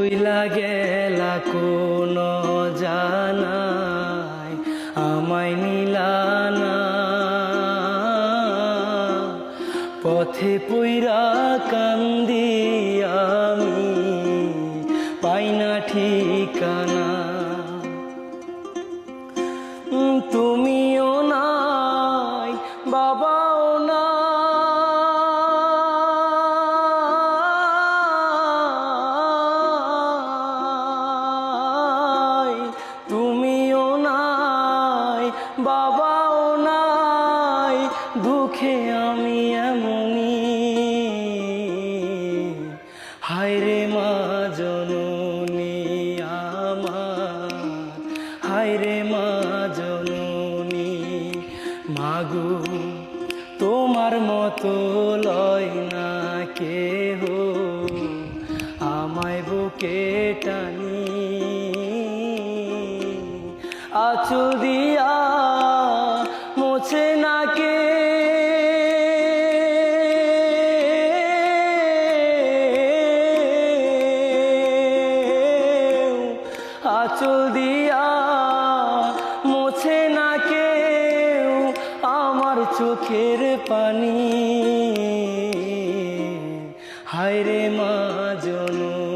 চইলা গেলা কোন জানাই আমায় নিলানা পথে পইরা কান্দি আমি পাইনা ঠিকানা তুমিও নাই বাবাও নাই তুমিও নাই বাবাও নাই দুঃখে আমি এমনি হায়রে মা জননী আমার হায়রে মা জননী মাগো তোমার মতো লয় না কেহ আমায় বুকে টানি আঁচল দিয়া মোছে না কে আঁচল দিয়া মোছে না কেউ আমার চোখের পানি হায়রে মা জননী।